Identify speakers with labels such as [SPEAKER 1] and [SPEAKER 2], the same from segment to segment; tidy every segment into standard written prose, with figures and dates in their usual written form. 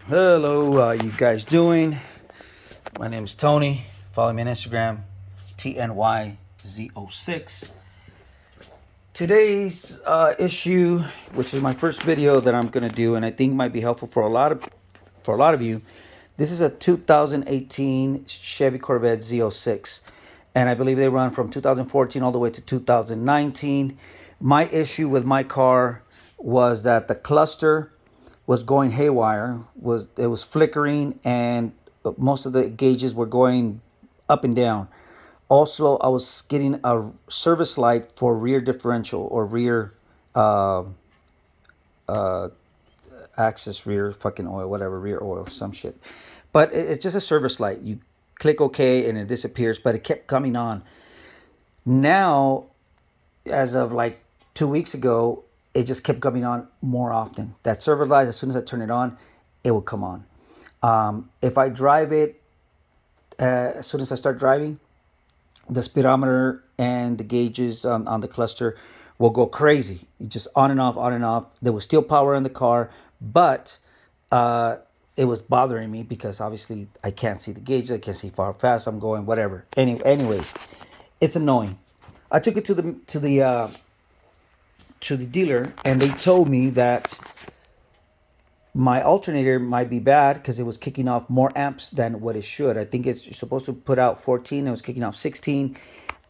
[SPEAKER 1] Hello, you guys doing? My name is Tony. Follow me on Instagram, TNYZ06. Today's issue, which is my first video that I'm gonna do, and I think might be helpful for a lot of you. This is a 2018 Chevy Corvette Z06, and I believe they run from 2014 all the way to 2019. My issue with my car was that the cluster was going haywire. Was flickering, and most of the gauges were going up and down. Also, I was getting a service light for rear differential or rear uh, uh, access rear fucking oil, whatever, rear oil, some shit. But it's just a service light. You click OK and it disappears, but it kept coming on. Now, as of like 2 weeks ago, it just kept coming on more often. That service light, as soon as I turn it on, it will come on. If I drive it, as soon as I start driving, the speedometer and the gauges on the cluster will go crazy. Just on and off, on and off. There was still power in the car, but uh, it was bothering me because obviously I can't see the gauges. I can't see how fast I'm going, whatever. Anyways, it's annoying. I took it to the dealer, and they told me that my alternator might be bad because it was kicking off more amps than what it should. I think it's supposed to put out 14. It was kicking off 16.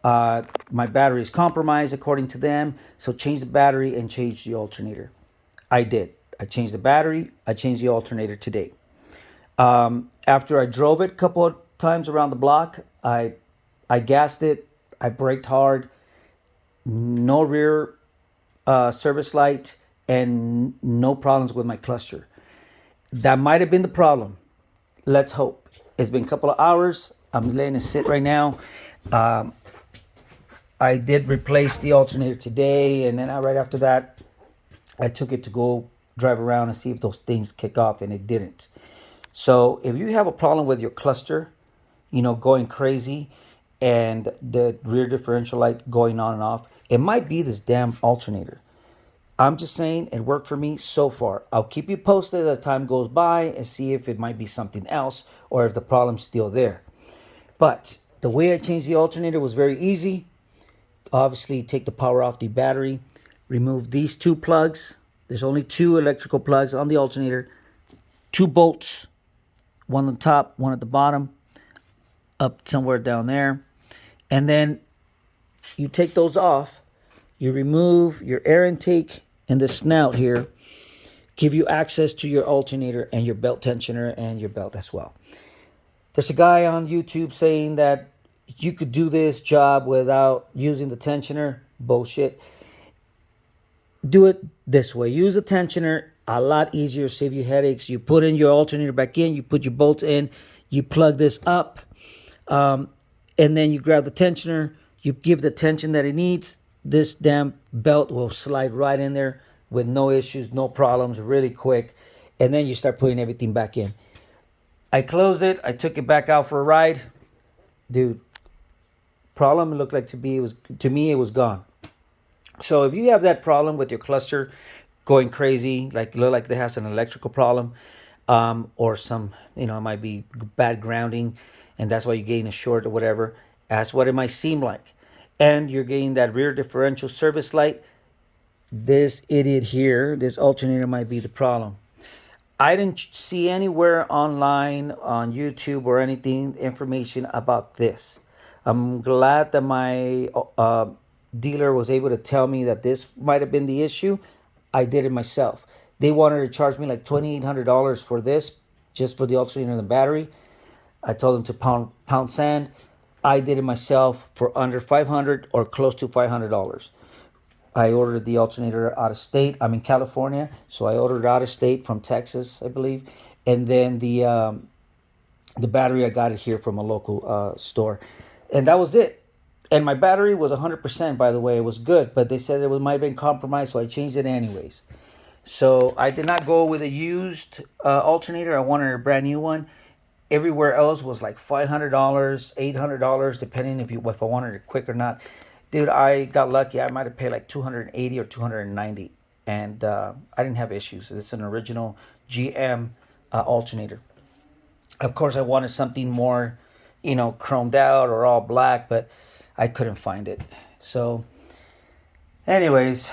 [SPEAKER 1] My battery is compromised according to them. So change the battery and change the alternator. I did. I changed the battery. I changed the alternator today. After I drove it a couple of times around the block, I gassed it. I braked hard. No rear service light and no problems with my cluster. That might have been the problem. Let's hope. It's been a couple of hours. I'm letting it sit right now. I did replace the alternator today, and then right after that, I took it to go drive around and see if those things kick off, and it didn't. So if you have a problem with your cluster, going crazy, and the rear differential light going on and off, it might be this damn alternator. I'm just saying it worked for me so far. I'll keep you posted as time goes by and see if it might be something else or if the problem's still there. But the way I changed the alternator was very easy. Obviously, take the power off the battery, remove these two plugs. There's only two electrical plugs on the alternator, two bolts, one on the top, one at the bottom, up somewhere down there. And then you take those off. You remove your air intake and the snout here, give you access to your alternator and your belt tensioner and your belt as well. There's a guy on YouTube saying that you could do this job without using the tensioner. Bullshit. Do it this way. Use a tensioner. A lot easier, save you headaches. You put in your alternator back in, you put your bolts in, you plug this up, and then you grab the tensioner, you give the tension that it needs. This damn belt will slide right in there with no issues, no problems, really quick. And then you start putting everything back in. I closed it. I took it back out for a ride. Dude, problem looked like to me it was gone. So if you have that problem with your cluster going crazy, like look like it has an electrical problem, or some, it might be bad grounding, and that's why you're getting a short or whatever. That's what it might seem like. And you're getting that rear differential service light. This idiot here, this alternator might be the problem. I didn't see anywhere online on YouTube or anything information about this. I'm glad that my dealer was able to tell me that this might have been the issue. I did it myself. They wanted to charge me like $2,800 for this, just for the alternator and the battery. I told them to pound sand. I did it myself for under $500 or close to $500. I ordered the alternator out of state. I'm in California, so I ordered it out of state from Texas, I believe. And then the battery, I got it here from a local store, and that was it. And my battery was 100%, by the way. It was good, but they said might have been compromised, so I changed it anyways. So I did not go with a used alternator. I wanted a brand new one. Everywhere else was like $500, $800, depending if I wanted it quick or not. Dude, I got lucky. I might have paid like 280 or 290, and I didn't have issues. It's an original GM alternator. Of course, I wanted something more, chromed out or all black, but I couldn't find it. So, anyways,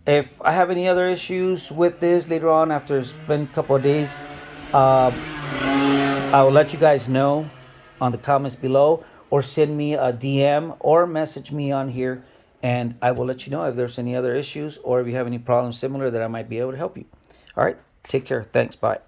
[SPEAKER 1] if I have any other issues with this later on after it's been a couple of days, I will let you guys know on the comments below, or send me a DM or message me on here, and I will let you know if there's any other issues or if you have any problems similar that I might be able to help you. All right, take care. Thanks. Bye.